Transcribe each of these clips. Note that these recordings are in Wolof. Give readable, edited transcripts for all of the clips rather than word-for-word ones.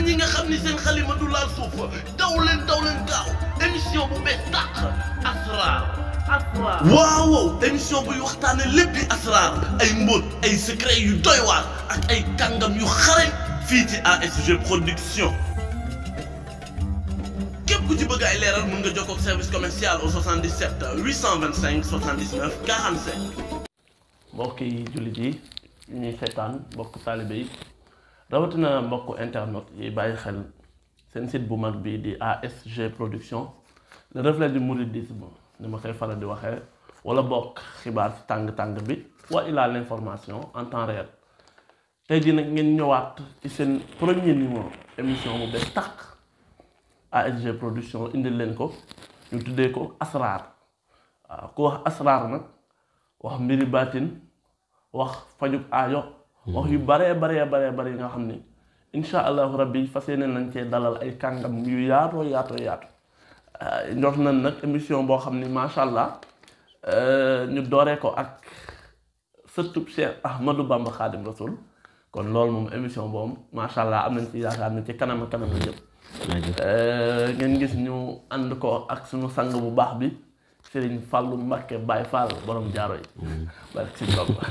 ñi nga xam ni seen xalima du laal suuf daw leen gaaw émission bu bees tàq Asrar waaw émission buy waxtaane léppi asrar ay mbóot ay secret yu doy waar ak ay kàngam yu xarañ fii ci ASG production képp ku ci bëgg ay leeral mën nga jokkoo ak service commercial au 77 825 79 45. mbokk yi jullit yi ñuy seetaan mbokk taalibe yi rawatina mbokk internet yi bàyyi xel seen site bu mag bi di ASG production le reflet du mouridisme ni ma koy faral di waxee wala bokk xibaar ci tàng-tàng bi wa ilaa l'information en temps réel tey jii nag ngeen ñëwaat ci seen premier numéro émission bu bees tàq ASG production indil leen ko ñu tuddee ko asrar waaw ku wax asrar nag wax mbiri baatin wax fajub aajo wax yu bare yi nga xam ni insha allahu rabbi fas yéene nañ cee dalal ay kàngam yu yaatoo njort nañ nag émission boo xam ni macha allah ñu dooree ko ak sëtub Cheikh Ahmadou Bamba Khadim Rasoul kon loolu moom émission boobu macha allah am nañ ci yaakaar ni ci kanam la jëm ngeen gis ñu ànd ko ak suñu sang bu baax bi Serigne Fallou Mbacké Baye Fall borom jaaro yi barke si Bamba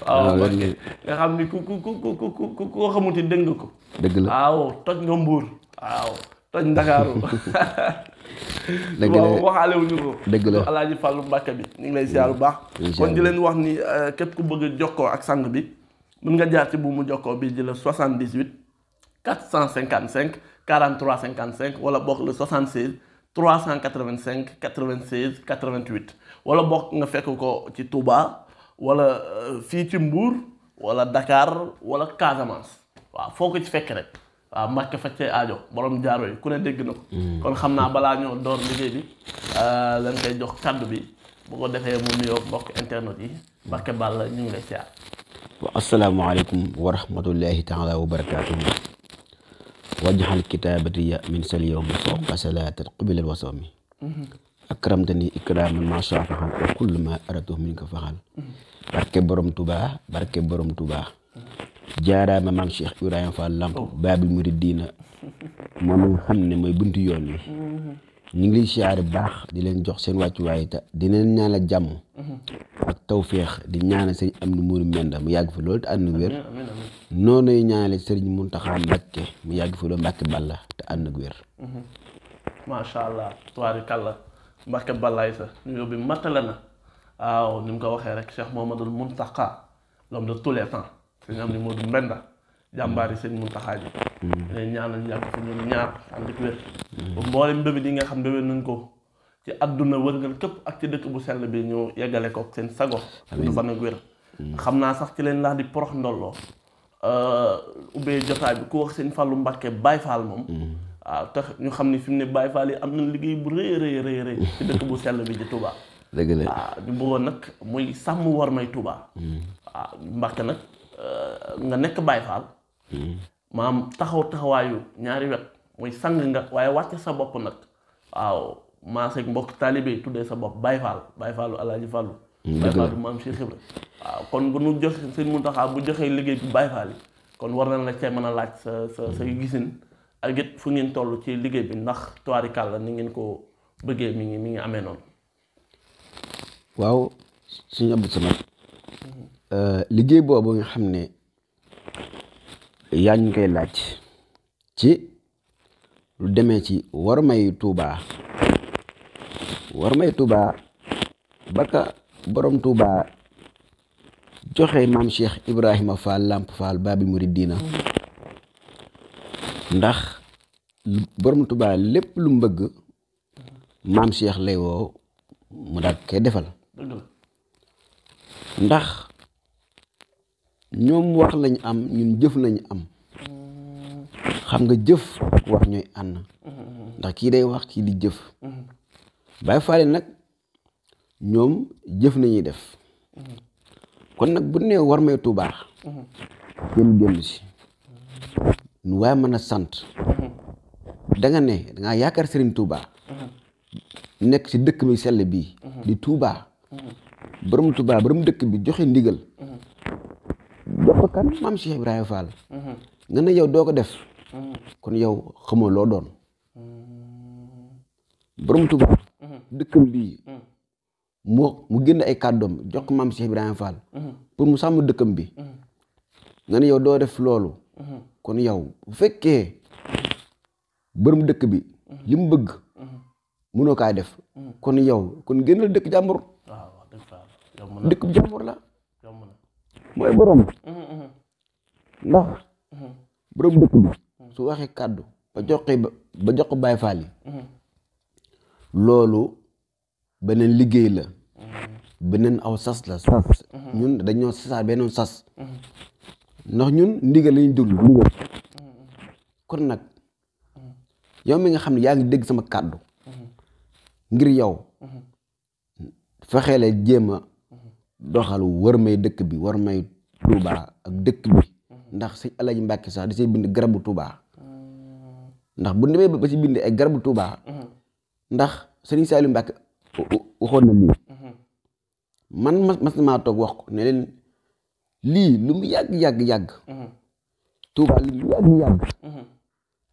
waaw nga xam ni ku ko xamuti dégg ko dëgg la waaw toj nga Mbuur waaw toj Ndakaaru dëgg la waxaale wuñu ko dëgg la Alaaji Fallou Mbacké bi ñu ngi lay ziar bu baax kon di leen wax ni képp ku bëgg a jokkoo ak sang bi mën nga jaar ci buumu jokkoo bi di la 78 455 43 55 wala bokk le 76 385 96 88 wala bokk nga fekk ko ci Touba wala fii ci Mbour wala Dakar wala Casamance waaw foo ko ci fekk rek waaw Mbacké faccee aajo borom jaaro yi ku ne dégg na ko kon xam naa balaa ñoo door liggéey bi lañ koy jox kaddu bi bu ko defee mu nuyoo mbokk internet yi Mbacké Balla ñu ngi lay siyaar wa asalaamaaleykum wa rahmatullahi taala wa barakaatuhu wajhal kitaabatiya min sal yawmi fawqa salaatat qubila wasawmi akramtani ikraman ma sha faxal wa kullu ma aratu min ko faxal barke borom Touba jaaraama maam Cheikh Ibrahima Fall Lamp Babil Mouridina moom nga xam ne mooy buntu yoon wi ñu ngi lay siyaare baax di leen jox seen wàccuwaay te di leen ñaanal jàmm ak tawféex di ñaanal sëñ Amdi Mourou Mbenda mu yàgg fi loolu te ànd ak wér noonu lay ñaanale sëriñ Muntaxa Mbacké mu yàgg fi loolu Mbacké Balla te ànd ak wér macha allah tubaarikàlla Mbacké Balla sa nuyoo bi mattale na waaw ni mu ko waxee rek Cheikh Mouhamadoul Mountakha l'homme de tous les temps sëñ Amdi Mourou Mbenda jàmbaari sëñ Muntaxa ji leen ñaanal ñu yàgg fi ñun ñaar ànd ak wér ba mboolem mbébét yi nga xam mbébét nañ ko ci àdduna wërngal képp ak ci dëkk bu sell bi ñu yeggale ko seen sago du fan ak wér xam naa sax ci leen laa di porox ndolloo ubbee jotaay bi ku wax sëñ Fallou Mbacké Baye Fall moom waaw tax ñu xam ni fi mu ne Baye Fall yi am na liggéey bu rëy ci dëkk bu sell bi di Touba dëgg la waaw ñu bëggoon nag muy sàmm war may Touba waaw Mbacké nag nga nekk Baye Fall maam taxawaayu ñaari wet muy sang nga waaye wàcce sa bopp nag waaw maaseeg mbokk taalibe tuddee sa bopp Baye Fallu Alaaji Fallu Baye Fallu maam Cheikh Ibra waaw kon bu nu joxe sëñ Muntaxa bu joxee liggéey bi Baye Fall yi kon war nañ la cee mën a laaj sa gisin ak it fu ngeen toll ci liggéey bi ndax tubaarikàlla ni ngeen ko bëggee mi ngi amee noonu waaw suñu Abdou Samad liggéey boobu nga xam ne yaa ñu koy laaj ci lu demee ci war may Touba baka borom Touba joxe maam Cheikh Ibrahima Fall Lamp Fall Babil Mouridina ndax borom Touba lépp lu mu bëgg maam Cheikh lay woo mu daal koy defal ndax ñoom wax lañ am ñun jëf lañ am xam nga jëf ak wax ñooy ànd ndax kii day wax kii di jëf Baye Fall nag ñoom jëf nañuy def kon nag bu nee war may Touba kenn dellu si nu waaye mën a sant danga ne dangaa yaakaar Serigne Touba nekk si dëkk bi sell bii di Touba borom dëkk bi joxe ndigal jox ko kan maam Cheikh Ibrahima Fall nga ne yow doo ko def kon yow xamoo loo doon borom Touba dëkkam bii mu génn ay kàddoom jox ko maam Cheikh Ibrahima Fall pour mu sàmm dëkkam bi nga ne yow doo def loolu kon yow bu fekkee borom dëkk bi li mu bëgg mënoo kaa def kon yow kon génnal dëkk jàmbur dëkk jàmbur la mooy borom ndax borom dëkk bi su waxee kàddu ba jox ko Baay Faal yi loolu beneen liggéey la beneen aw sas la sas ñun dañoo sasaa beneen sas ndax ñun ndigal lañu déglu ndigal kon nag yow mi nga xam ne yaa ngi dégg sama kàddu ngir yow fexeele jéem a doxal war may dëkk bi war may Touba ak dëkk bi ndax sëñ Alaaji Mbàkke sax di say bind garabu Touba ndax bu demee ba ci bind ay garabu Touba ndax sëriñ Saliou Mbàkke waxoon na lii man mas na maa toog wax ko ne leen lii lu mu yàgg Touba li mu yàgg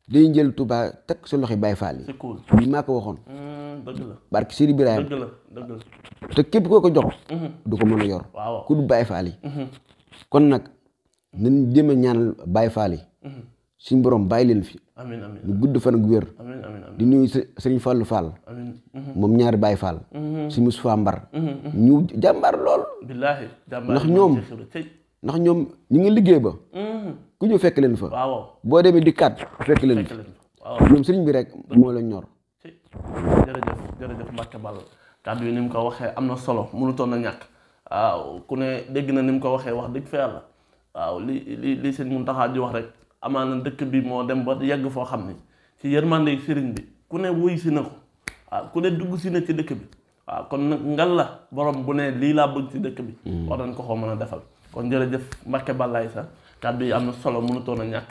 dañuy jël Touba teg sa loxo Baay Faal yi lii maa ko waxoon dëgg la barke Sëriñ Ibrahima dëgg la te képp koo ko jox du ko mën a yor ku du Baay Faal yi kon nag nañ jéem a ñaanal Baay Faal yi suñ borom bàyyi leen fi amiin amiin ñu gudd fan ak wér di nuyu sëriñ Fallu Fall moom ñaari Baay Faal suñ Mustafa Mbar ñu jàmbaar lool billaahi ndax ñoom ñu ngi liggéey ba ku ñëw fekk leen fa boo demee di kat fekk leen fa ñoom sëriñ bi rek moo la ñor jërëjëf Mbacke Balla kàddu yi ni mu ko waxee am na solo mënutoon na ñàkk waaw ku ne dégg na ni mu ko waxee wax dëgg fa yàlla waaw li sëñ Muntaxa di wax rek amaana dëkk bi moo dem ba yegg foo xam ne ci yërmande sëriñ bi ku ne wuy si na ko waaw ku ne dugg si na ci dëkk bi waaw kon nag ngal la borom bu ne lii laa bëgg ci dëkk bi war nañ ko mën a defal kon jërëjëf Mbacke Balaye sax kàddu yi am na solo mënutoon a ñàkk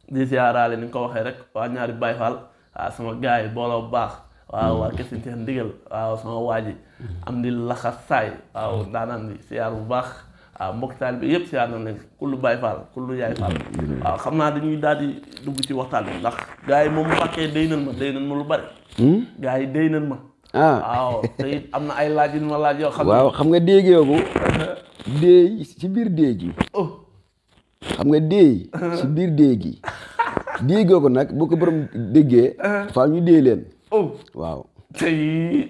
di ziaraale ni nga ko waxee rek waa ñaari Baay Faal waaw sama gars yi booloo bu baax waaw waa Kër Sëñ Ndigal waaw sama waa ji am di laxa saay waaw daanaan bi siyaar bu baax waaw mbokk taal bi yëpp siyaar na leen kullu Baay Faal kullu Yaay Faal waaw xam naa dañuy daal di dugg ci waxtaan bi ndax gars yi moom Mbàkke day nan ma lu bari gars yi day nan ma waaw te it am na ay laaj yu ma laaj yoo xam waaw xam nga déeg yoogu déey ci biir déeg yi xam nga déey ci biir déeg yi déeg yoogu nag boo ko borom déggee faa ñu dee leen waaw tey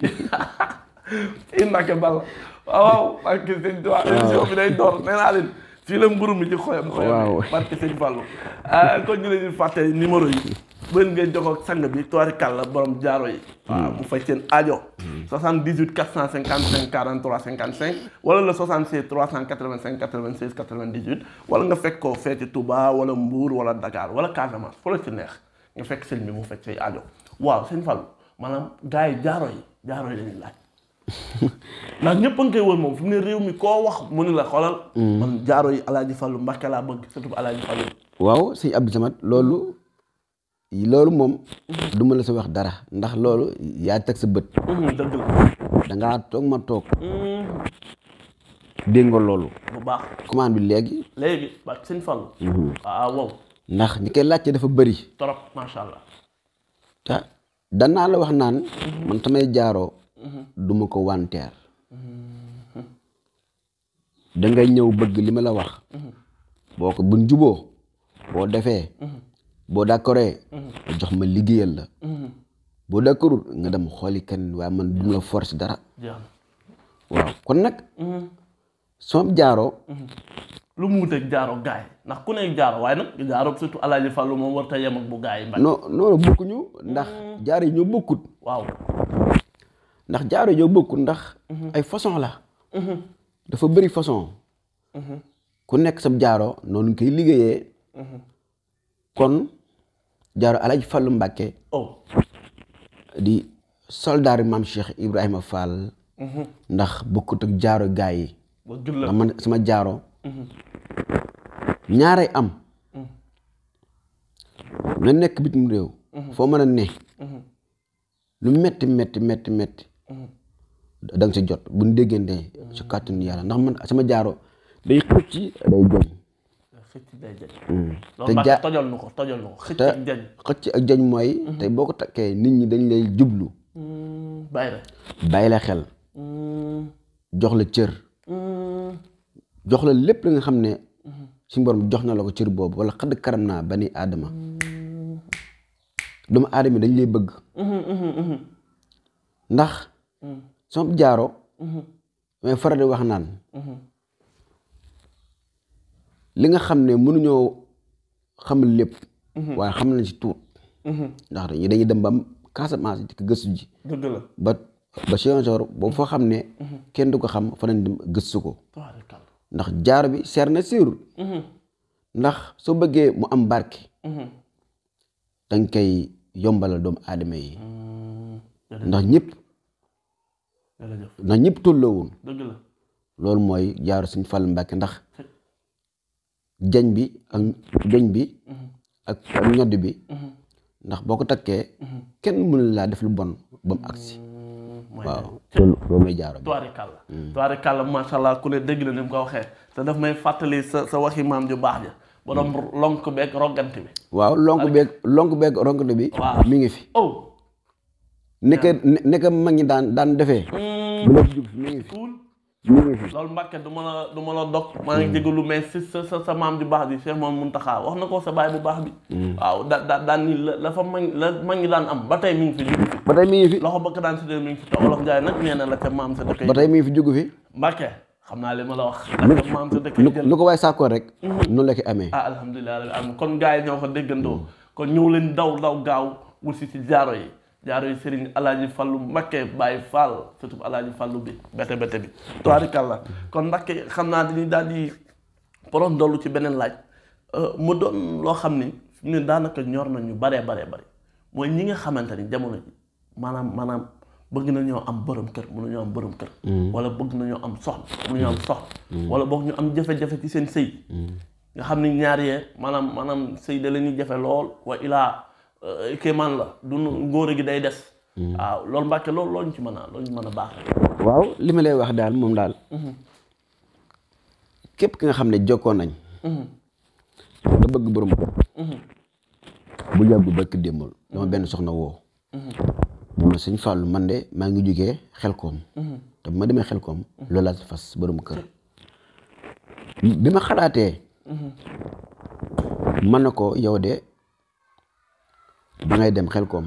Mbacke Balla waaw barke sëñ Tuubaa émission bi day door nee naa leen fii la mburu mi ci xoyam barke sëñ Fallu kon ñu leen di fàtte numéro yi bën ngeen jokkoo ak sang bi toori kàlla borom jaaro yi waaw mu faj seen aajo 78 455 43 55 wala le 76 385 96 98 wala nga fekk ko fee ci Touba wala Mbour wala Dakar wala Casamance fu la ci neex nga fekk sëñ bi mu faj say aajo waaw sëñ Fallu maanaam gars yi jaaro yi lañuy laaj ndax ñëpp a ngi koy wër moom fi mu ne réew mi koo wax mu ne la xoolal man jaaro yi Alaaji Fallu Mbàkke laa bëgg surtout Alaaji Fallu waaw sëñ Abdou Samad loolu moom du ma la sa wax dara ndax loolu yaa teg sa bët dëgg la dangaa toog ma toog dégg nga loolu bu baax commande bi léegi ba sëñ Fallu waaw ndax ñi koy laajte dafa bëri trop macha allah te danaa la wax naan man samay jaaroo duma ko wanteer dangay ñëw bëgg li ma la wax boo ko buñ juboo boo defee boo d'accordee jox ma liggéeyal la boo d'accordul nga dem xooli kan waaye man du la force dara waaw kon nag sama jaaroo lu mu wuteeg jaaro gaay ndax ku nekk jaaro waaye nag jaaro surtout Alaaji Fallu moom war ta yem ak bu gaay yi non bokkuñu ndax jaaro yi ñoo bokkut waaw ndax jaaro yi ñoo bokkut ndax ay façon la dafa bëri façon ku nekk sa jaaro noonu koy liggéeyee kon jaaro Alaaji Fallu Mbàkke di soldaar maam Cheikh Ibrahima Fall ndax bokkut ak jaaro gaay yi ndax man sama jaaro ñaaray am nga nekk bitim réew foo mën a ne lu metti da nga si jot buñ déggante si kàttanu yàlla ndax man sama jaaro day xëcc day joñ xëcc day jañ. te loolu tojal na ko xëcc ak jañ. xëcc ak jañ mooy. tey boo ko takkee nit ñi dañ lay jublu. bàyyi la xel. jox la cër. jox la lépp li nga xam ne. suñu borom jox na la ko cër boobu wala xadd karam naa bani aadama. doomu aadama dañ lay bëgg. ndax. sama jaaro. may faral di wax naan. li nga xam ne mënuñoo xamal lépp. waaye xam nañ ci tuut. ndax dañuy dem ba Casamance di ko gëstu ji. dëgg la ba Ziguinchor boobu foo xam ne. kenn du ko xam fa nañ dem gëstu ko. ndax jaaro bi seer na siirul. ndax soo bëggee mu am barke. danga koy yombalal doomu aadama yi. ndax ñëpp tolloowul. dëgg la loolu mooy jaaro Sëñ Fallu Mbàkke ndax. jañ bi ak ñodd bi. ndax boo ko takkee. kenn mënul laa def lu bon ba mu agsi. waaw loolu mooy jaaro bi. tubaarikàlla macha allah ku ne dégg na ni mu ko waxee te daf may fàttali sa waxi maam ju baax ja borom lonk beeg roggante bi. waaw lonk beeg roggante bi. mi ngi fi. nekk mag ñi daan defee. bu la jug mi ngi fi. loolu Mbàkke du ma la dog maa ngi jégalu mais si sa maam ju baax bi Cheikh Mouhamadou Mountakha wax na ko sa baay bu baax bi. waaw daan ni la fa mag ñi daan am ba tey mi ngi fi jugu fi. ba tey mi ngi fi loxo bëgg daan si dee mi ngi fi te Olof Njaay nag nee na la ca maam sa dëkk. ba tey mi ngi fi jugu fi. Mbàkke xam naa li ma la wax. la ca maam sa dëkk lu ko waay sàkkoo rek. noonu la ko amee. alhamdulilah am kon gars yi ñoo ko déggandoo. kon ñëw leen daw gaaw wut si jaaro yi. jaaro yi Serigne Alaaji Fallu Mbakke Baye Fall surtout Alaaji Fallu bi bete bi tubaarikàlla kon Mbakke xam naa dañuy daal di poroon dollu ci beneen laaj mu doon loo xam ni fi mu ne daanaka ñor nañu baree mooy ñi nga xamante ni jamono ji maanaam bëgg nañoo am borom kër mënuñoo am borom kër wala bëgg nañoo am soxna mënuñoo am soxna wala boog ñu am jafe-jafe ci seen sëy nga xam ni ñaar yee maanaam sëy da la ñuy jafe lool wa ilaa kéemaan la du ngóore gi day des. waaw loolu Mbàkke loolu ñu ci mën a baax. waaw li ma lay wax daal moom daal. képp ki nga xam ne jokkoo nañ. nga bëgg borom kër. bu yàggu bëkk démbal dama benn soxna woo. moom la Sëñ Fallu man de maa ngi jógee Xelkom. te bu ma demee Xelkom. loolu laa fas borom kër. bi ma xalaatee. mën na ko yow de. ba ngay dem Xelkom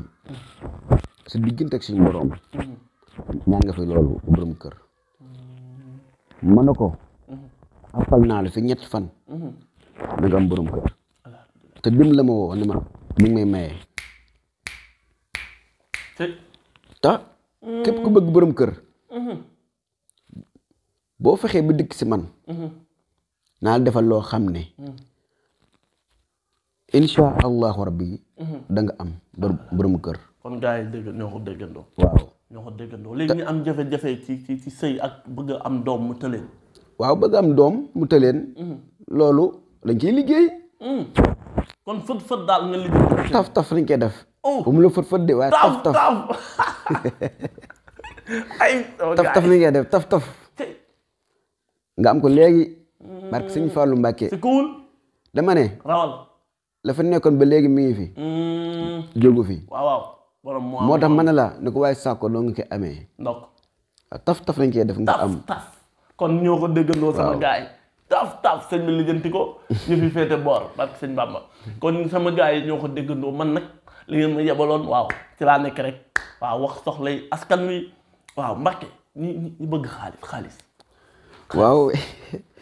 sa diggante ak suñu borom ñaan nga fi loolu borom kër mën na ko appal naa la fi ñetti fan da nga am borom kër te dim la ma woo ne ma mi ngi may maye te képp ku bëgg borom kër boo fexee ba dikk si man naa la defal loo xam ne insha allahu rabbi da nga am borom kër. kon gars yi ñoo ko déggandoo. waaw ñoo ko déggandoo léegi ñu am jafe-jafe ci sëy ak bëgg am doom mu tëleen. waaw bëgg am doom mu tëleen. loolu dañ ciy liggéey. kon fët daal nga liggéey. taf lañ koy def. bu mu la fët de waaye taf. taf lañ koy def taf. nga am ko léegi. barke Sëñ Fallu Mbàkke. c'est cool. dama ne. rawal. la fa nekkoon ba léegi mi ngi fi. jógu fi. waaw. moo tax mën na la ni ko waaye sàkko doo nga koy amee. ndok taf lañ koy def nga am. taf kon ñoo ko déggandoo sama gaay taf sëñ bi lijjanti ko ñu fi féete boor parce que sëñ Bamba kon sama gaay yi ñoo ko déggandoo man nag li ngeen ma yebaloon waaw ci laa nekk rek waaw wax soxlay askan wi waaw Mbàkke ñi bëgg xaalis waaw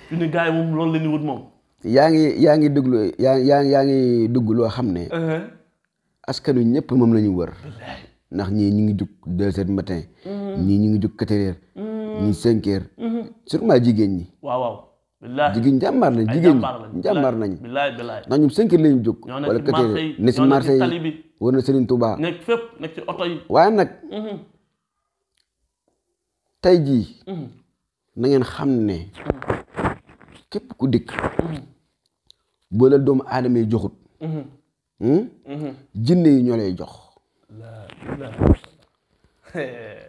fi ni gaay yi moom loolu la ñu wut moom yaa ngi déglu yaa ngi dugg loo xam ne askan wi ñëpp moom la ñu wër ndax ñii ñu ngi jug 2 heures du matin ñii ñu ngi jug 4 heures ñii 5 heures surtout jigéen ñi waaw billaay jigéen jàmbaar nañ jàmbaar nañ ndax ñoom 5 heures lañu jóg wala 4 heures ne si marché yi war na Serigne Touba nekk fépp nekk ci oto yi waaye nag tey jii na ngeen xam ne képp ku dikk boo la doomu aadama yi joxut jinne yi ñoo lay jox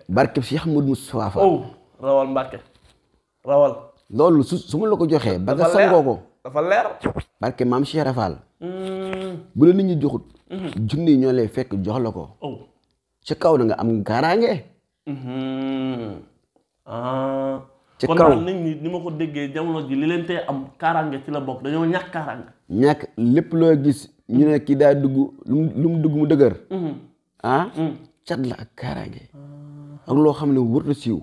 barke Cheikh Ahmadou Moustapha rawal Mbàkke rawal loolu su ma la ko joxee ba nga sangoo ko dafa leer. barke maam Cheikh Rafal. bu la nit ñi joxut. junni ñoo lay fekk jox la ko. ci kaw na nga am kaaraange. ci kaw kon daal nit ñi ni ma ko déggee jamono ji li leen tee am kaaraange ci la bokk dañoo ñàkk kaaraange. ñàkk lépp loo gis ñu ne kii daa dugg lu mu dugg mu dëgër. cat la ak kaaraange. ak loo xam ne wërta siiw.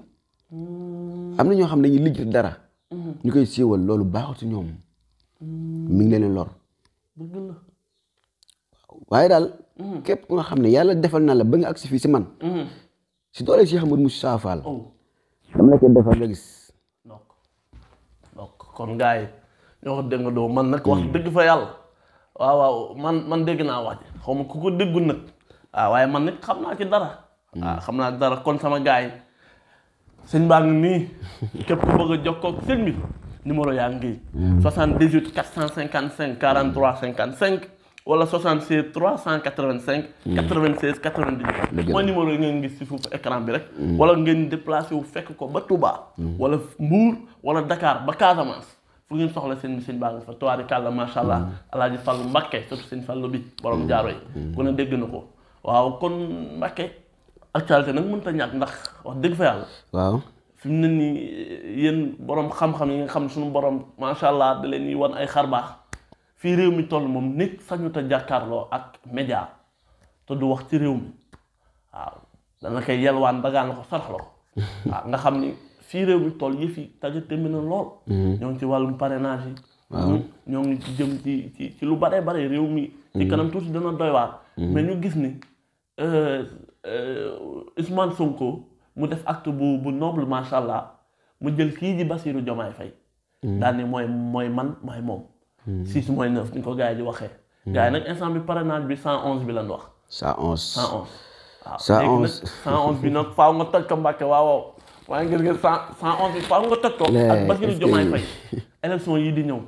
am na ñoo xam ne dañuy lijjati dara. ñu koy siiwal loolu baaxul ci ñoom. mi ngi leen lor. waaye daal. képp ku nga xam ne yàlla defal na la ba nga agsi fii si man. si doole si Cheikh Moussa Fall. dama la koy defal nga gis. donc kon gars yi ñoo ko dégg nga doo man nag wax dëgg fa yàlla. waaw man dégg naa wax ji xaw ma ku ko déggul nag. waaye man nag xam naa ci dara. xam naa dara kon sama gars yi. sëñ baa ngi nii képp ku bëgg a jokkoo ak sëñ bi numéro yaa ngi 78 455 43 55 wala 76 385 96 98 mooy numéro yi ngeen gis ci foofu écran bi rek wala ngeen déplacé wu fekk ko ba Touba wala Mbour wala Dakar ba Casamance fu ngeen soxla sëñ bi sëñ baa ngi fa tuwaari kàlla macha allah alaaji Fallu Mbakke surtout sëñ Fallu bi borom jaaro yi ku ne dégg na ko waaw kon Mbakke actualité nag mënut a ñàkk ndax wax dëgg fa yàlla. waaw fi mu ne nii yéen borom xam-xam yi nga xam suñu borom macha allah da leen di wan ay xar baax fii réew mi toll moom nit sañut a jàkkaarloo ak média te du wax ci réew mi waaw dana koy yelwaan dagaan la ko sarax la ko waaw nga xam ni fii réew mi toll yëf yi tàggat tamit na lool. ñoo ngi ci wàllum parrainage yi. waaw ñoo ngi ci jëm ci lu bare bare réew mi. ci kanam tuuti dana doy waar. mais ñu gis ni. Ousmane Sonko mu def acte bu noble macha allah mu jël kii di Bassirou Diomaye Faye daal ni mooy man maay moom 6 mooy 9 ni ko gars yi di waxee gars yi nag instant bi parrainage bi 111 bi lañ wax 111 waaw 111 bi nag faaw nga toj ko Mbàkke waaw waaye ngir 111 bi faaw nga toj ko ak Bassirou Diomaye Faye élection yi di ñëw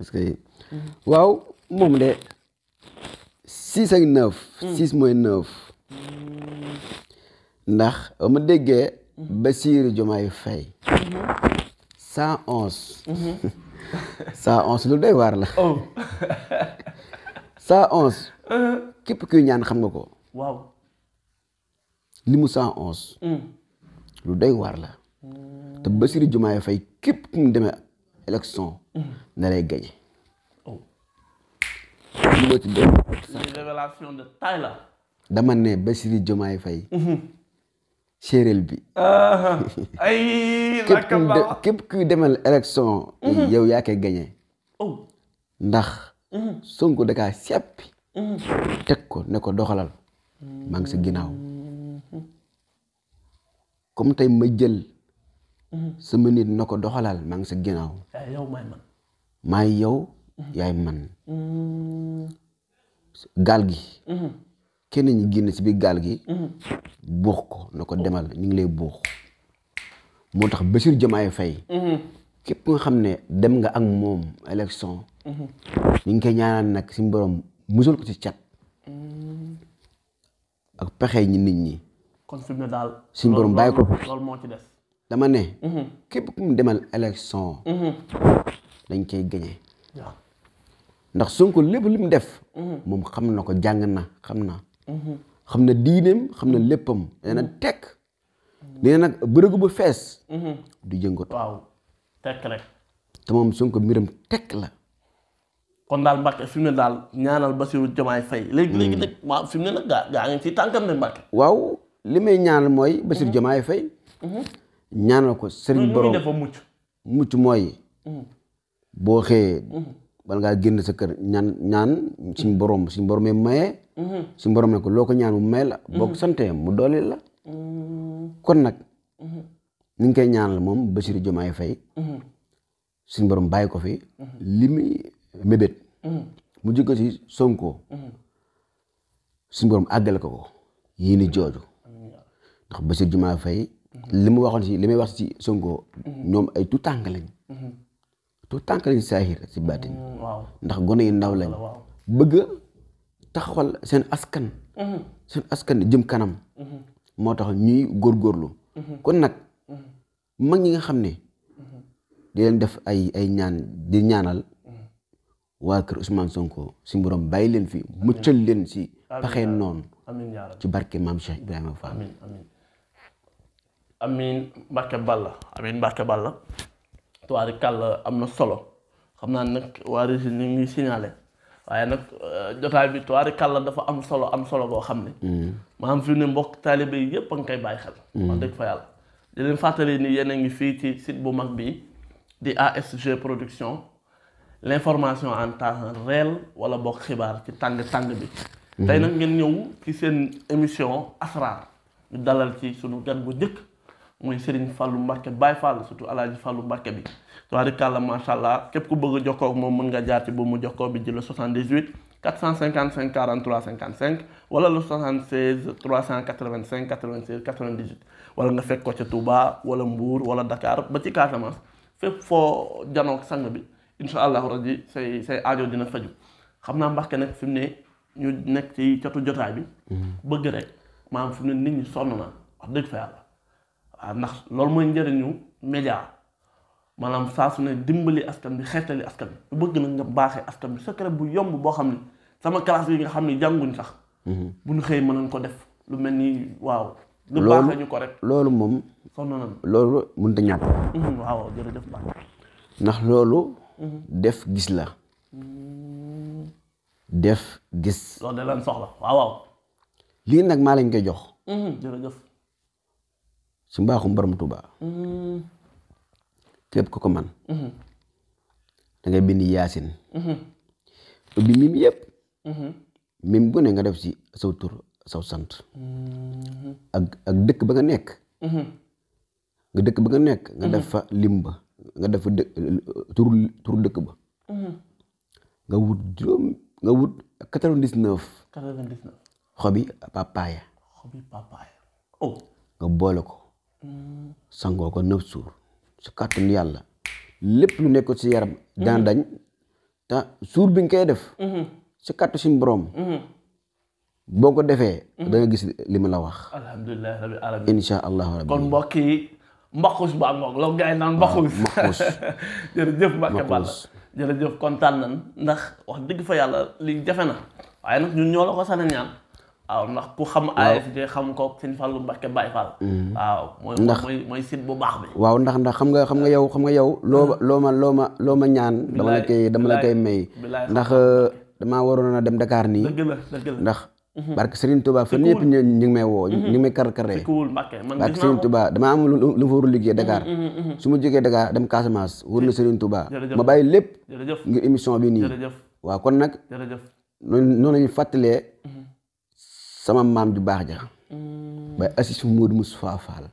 est-ce que waaw moom de 6 ak 9 6 mooy 9 ndax ma déggee Bassirou Diomaye Faye 111 111 lu doy waar la 111 képp kuy ñaan xam nga ko waaw li mu 111 lu doy waar la te Bassirou Diomaye Faye képp ku mu demee élection na lay gañe li ma ci def révélation de taille la dama ne Bassirou Diomaye Faye séeréel bi képp kuy demal élection yow yaa koy gañe ndax Sonko da kaa seppi teg ko ne ko doxalal maa ngi sa ginnaaw comme tey ma jël sama nit na ko doxalal maa ngi sa ginnaaw maay yow yaay man gaal gi kenn ñi génn ci biir gaal gi buux ko na ko demal ñu ngi lay buux moo tax Bassirou Diomaye Faye képp nga xam ne dem nga ak moom élection ñu ngi koy ñaanal nag suñu borom musal ko ci cat ak pexe ñi nit ñi kon fi mu ne daal suñu borom bàyyi ko fi loolu moo ci des dama ne képp ku mu demal élection dañ koy gañe ndax Sonko lépp li mu def moom xam na ko jàng na xam na diineem xam na léppam nee na tekk nee na nag bërëgu bu fees du yëngatu waaw tekk rek te moom Sonko mbiram tekk la kon daal Mbacke fi mu ne daal ñaanal Bassirou Diomaye Faye léegi nag waaw fi mu ne nag gaa ngi ci tànkam ne Mbacke waaw li may ñaanal mooy Bassirou Diomaye Faye ñaanal ko sëriñ borom dafa mucc mooy boo xëyee bala ngaa génn sa kër ñaan suñ borom yi maye suñ borom ne ko loo ko ñaan mu may la boo ko santee mu doole la kon nag ni ngi koy ñaanal moom Bassirou Diomaye Faye suñ borom bàyyi ko fi li muy mébét mu jóge ci Sonko suñ borom àggale ko yéeni jooju ndax Bassirou Diomaye Faye li mu waxoon ci li may wax ci Sonko ñoom ay tout tànk lañ tout tànk lañ saahir ci baatin ndax gone yi ndaw lañ bëgg taxawal seen askan jëm kanam moo tax ñuy góorgóorlu kon nag mag ñi nga xam ne di leen def ay ñaan di ñaanal waa kër Ousmane Sonko si borom bàyyi leen fi muccal leen si paxee noonu ci barke maam Cheikh Ibrahima Fall. amiin Mbacke Balla tubaarikàlla am na solo xam naa nag waa régie ni ngi signalé waaye nag jotaay bi tubaarikàlla dafa am solo boo xam ne maanaam fi ne mbokk taalibe yi yëpp a ngi koy bàyyi xel wax dëgg fa yàlla di leen fàttali ni yéen a ngi fii ci site bu mag bi di ASG production l'information en temps réel wala bokk xibaar ci tàng bi tey nag ngeen ñëw ci seen émission Asrar ñu dalal ci sunu gan bu njëkk muy Serigne Fallou Mbacke Baye Fall surtout Alaaji Fallou Mbacke bi tubaarikàlla macha allah képp ku bëgg a jokkoo ak moom mën nga jaar ci bu mu jokkoo bi jël 78 455 43 55 wala le 76 385 96 98 wala nga fekk ko ca Touba wala Mbour wala Dakar ba ci Casamance fépp foo janook sang bi incha allahu raji say aajo dina faju xam naa Mbacke nag fi mu ne ñu nekk ci catu jotaay bi bëgg rek maanaam fi mu ne nit ñi sonn na wax dëgg fa yàlla waaw ndax loolu mooy njëriñu média maanaam saa su ne dimbali askan bi xeetali askan bi bu bëgg nag nga baaxee askan bi secret bu yomb boo xam ne sama classe yi nga xam ne jànguñ sax bu ñu xëy mën nañ ko def lu mel ni waaw lu baaxee ñu ko rek loolu moom sonn nañ loolu mënut a ñàkk waaw jërëjëf baax ndax loolu def gis la def gis loolu da leen soxla waaw lii nag maa lañ koy jox jërëjëf si mbaaxum borom Tuuba képp ku ko man da ngay bind yaasin ubbi mim yëpp mim bu ne nga def si saw tur saw sant ak dëkk ba nga nekk nga def fa lim ba nga def fa turu dëkk ba nga wut 99 xobi papaaya nga boole ko sangoo ko 9 jours su kàttanu yàlla lépp lu nekk ci yaram dana dañ te suur bi nga koy def si kàttu suñu borom boo ko defee da nga gis li ma la wax alhamdulilah rabbil alamin insha allahu rabbi kon mbokk yi mbaxus ba ngoog la gars yi naan mbaxus jërëjëf Mbacke Balla jërëjëf kontaan nañ ndax wax dëgg fa yàlla li jafe na waaye nag ñun ñoo la ko sana ñaan waaw ndax ku xam ASG xam ko Serigne Fallou Mbacke Baye Fall waaw mooy site bu baax bi waaw ndax xam nga yow loo ma ñaan dama la koy may ndax damaa waroon a dem Dakar nii dëgg la ndax barke Serigne Touba fa ñëpp ñu ngi may woo ñu ngi may karkaree barke Serigne Touba damaa am lu fa war a liggéey Dakar su ma jógee Dakar dem Casamance wër na Serigne Touba ma bàyyi lépp ngir émission bi nii waaw kon nag noonu lañu fàttalee sama maam ju baax ja bay Assis Modou Moustapha Fall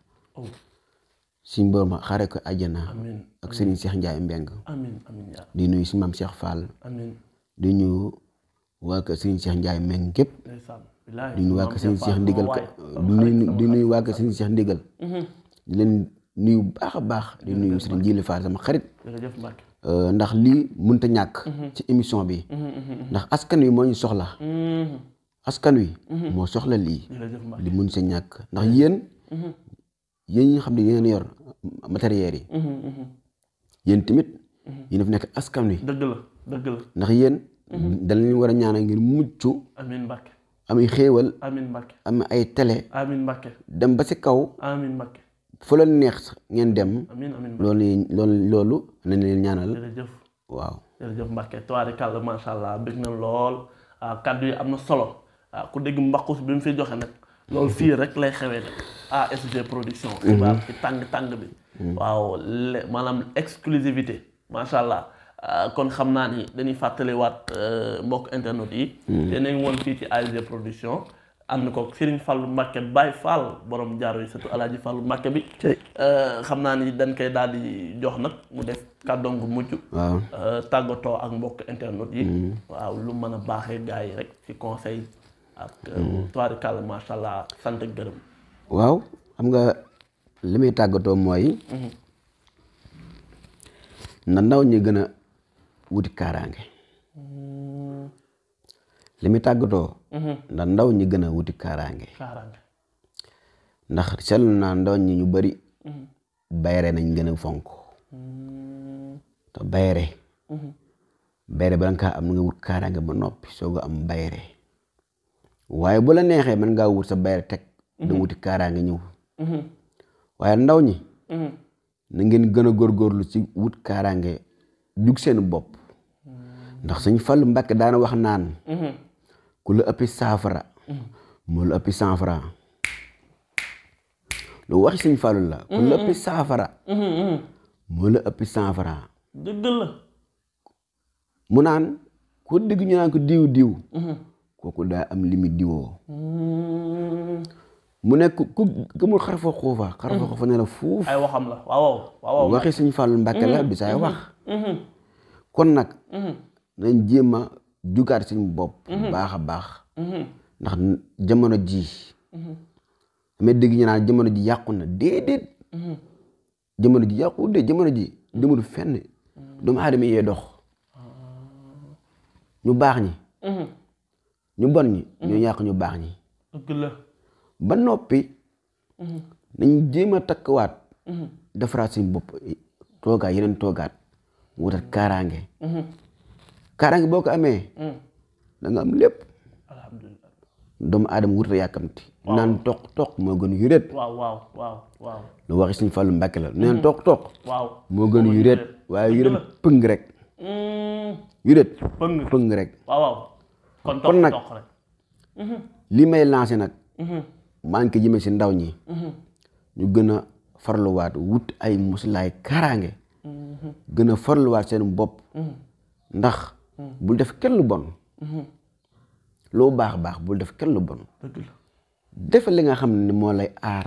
si mbër ma xare ko àjjana ak Serigne Cheikh Ndiaye Mbeng di nuyu si maam Cheikh Fall di nuyu waa kër Serigne Cheikh Ndiaye Mbeng képp di nuyu waa kër Serigne Cheikh Ndigal di nuyu waa kër Serigne Cheikh Ndigal di leen nuyu baax a baax di nuyu Serigne Jili Fall sama xarit ndax lii mënta ñàkk ci émission bi ndax askan wi moo ñu soxla askan wi moo soxla lii li mun sa ñàkk ndax yéen ñi nga xam ne yéen yor matériel yi yéen tamit yéen fi nekk askan wi dëgg la ndax yéen dañ leen war a ñaanal ngir mucc amiin Mbacke am ay xéewal amiin Mbacke am ay télé amiin Mbacke dem ba si kaw amiin Mbacke fu la neex ngeen dem amiin loolu nañ leen ñaanal jërëjëf waaw jërëjëf Mbacke tubaarikàlla macha allah bëgg na lool kaddu yi am na solo ku dégg mbaqus bi mu fi joxe nag loolu fii rek lay xewee nag ASG production xibaar ci tàng bi waaw maanaam exclusivité macha allah kon xam naa ni dañuy fàttaliwaat mbokk internet yi te nañ woon fii ci ASG production ànd ko Serigne Fallou Mbacke Baye Fall borom jaaro yi surtout Alaaji Fallou Mbacke bi xam naa ni dañ koy daal di jox nag mu def kàddoom gu mujj tàggatoo ak mbokk internet yi waaw lu mën a baaxee gars yi rek ci conseil ak tubaarikàlla macha allah sant ak gërëm waaw xam nga li muy tàggatoo mooy na ndaw ñi gën a wuti kaaraange li muy tàggatoo na ndaw ñi gën a wuti kaaraange ndax seetlu naa ndaw ñi ñu bari bayre nañ gën a fonk te bayre bayre bala nga am nga wut kaaraange ba noppi soog a am bayre waaye bu la neexee mën ngaa wut sa bayre teg da wuti kaaraange ñëw waaye ndaw ñi na ngeen gën a góorgóorlu ci wut kaaraange jug seen bopp ndax Sëñ Fallu Mbàkke daana wax naan ku la ëppi saafara moo la ëppi 100 francs lu waxi Sëñ Fallu la ku la ëppi saafara moo la ëppi 100 francs dëgg la mu naan ko dégg ñu naan ko diw kooku daa am limi diwoo mu nekk ku gëmul xarfa xuufa ne la fuuf ay waxam la waaw waxi Sëñ Fallu Mbàkke la bi saay wax kon nag nañ jéem a jugaat suñu bopp baax a baax ndax jamono ji damay dégg ñu naan jamono ji yàqu na déedéet jamono ji yàqu de jamono ji demul fenn doomu aadama yee dox ñu baax ñi ñu bon ñi ñoo yàq ñu baax ñi dëgg la ba noppi nañ jéem a takkawaat defaraat suñu bopp toogaat yeneen toogaat mu wutat kaaraange kaaraange boo ko amee da nga am lépp alhamdulillah doomu aadama wutat yàkkamti naan toq moo gën yuréet waaw lu waxi Sëñ Fallu Mbàkke la naan toq waaw moo gën yuréet waaye yuréet pëng rek yuréet pëng rek waaw kon nag li may lancé nag maa ngi ko jëmee si ndaw ñi ñu gën a farluwaat wut ay muslaay kaaraange gën a farluwaat seen bopp ndax bul def kenn lu bon loo baax bul def kenn lu bon defal li nga xam ne moo lay aar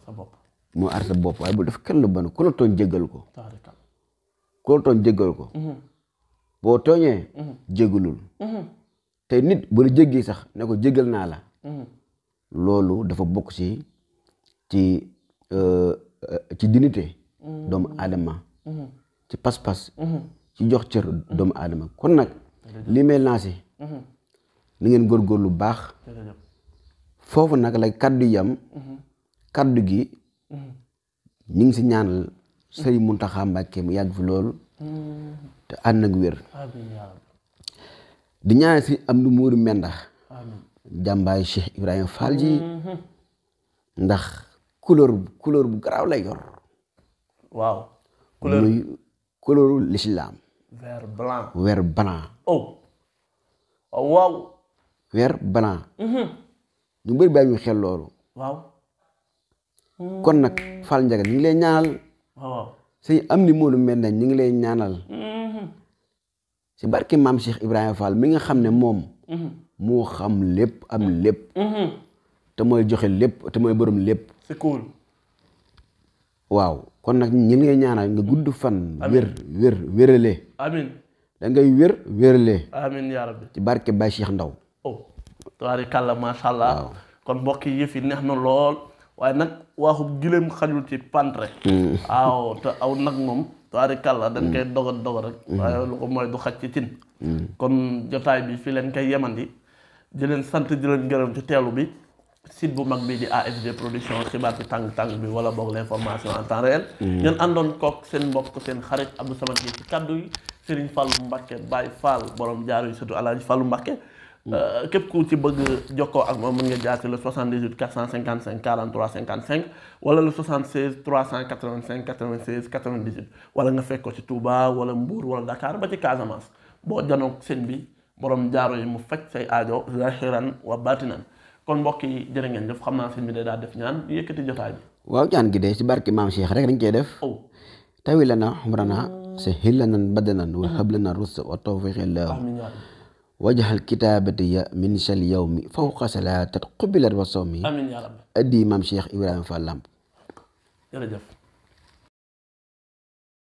sa bopp moo aar sa bopp waaye bul def kenn lu bon ku la tooñ jéggal ko boo tooñee jéggalul te nit bu la jéggee sax ne ko jéggal naa la loolu dafa bokk ci dignité doomu aadama ci pas-pas ci jox cër doomu aadama kon nag li may lancé na ngeen góorgóorlu baax foofu nag lay kaddu yam kaddu gi ñu ngi si ñaanal Sëriñ Muntaxa Mbàkke mu yàgg fi loolu te ànd ak wér di ñaanal si am du muuru menda jàmbaay Cheikh Ibrahima Fall ji ndax couleur bu garaaw lay yor waaw muy couleuru l'islam vert blanc waaw vert blanc ñu bëri bàyyi ñu xel loolu kon nag Fall Ndiaga ñu ngi lay ñaanal sëñ am ni moolu mel na ñu ngi lay ñaanal si barke maam Cheikh Ibrahima Fall mi nga xam ne moom moo xam lépp am lépp te mooy joxe lépp te mooy borom lépp c'est cool waaw kon nag ñu ngi lay ñaanal nga gudd fan wérale amiin da ngay wérale amiin yaa rabbi ci barke Baye Cheikh Ndaw tabaarikàlla macha allah kon mbokk yi yëf yi neex na lool waaye nag waxu gileem xajul ci pantre waaw te aw nag moom tabaarikàlla dañ koy dogat rek waaye lu ko mooy du xaj ci cin kon jotaay bi fi leen koy yemandi di leen sant di leen gërëm ci teelu bi site bu mag bi di AFG production xibaar ci tàng bi wala boog l'information en temps réel ngeen àndoon kook seen mbokk seen xarit Abdou Samad yi ci kaddu yi Serigne Fallou Mbacke Baye Fall borom jaaru yi surtout Alaaji Fallou Mbacke képp ku ci bëgg jokkoo ak moom mën nga jaar ci le 78 455 43 55 wala le 76 385 96 98 wala nga fekk ko ci Touba wala Mbour wala Dakar ba ci Casamance boo janoog seen bi borom jaaro yi mu faj say aajo zahiran wa batinan kon mbokk yi jërë ngeen jëf xam naa seen bi day daal def ñaan yëkkati jotaay bi waaw ñaan gi de ci barke maam Cheikh rek dañ koy def tawi lana umrana sahhil lana badanan wa hab lana rusda wa tawfiq Allah wajhal kitabati min shal yawmi fawqa salatat qubilat wa sawmi amiin yaa rabbi addi maam Cheikh Ibrahima Fall Lamp jërëjëf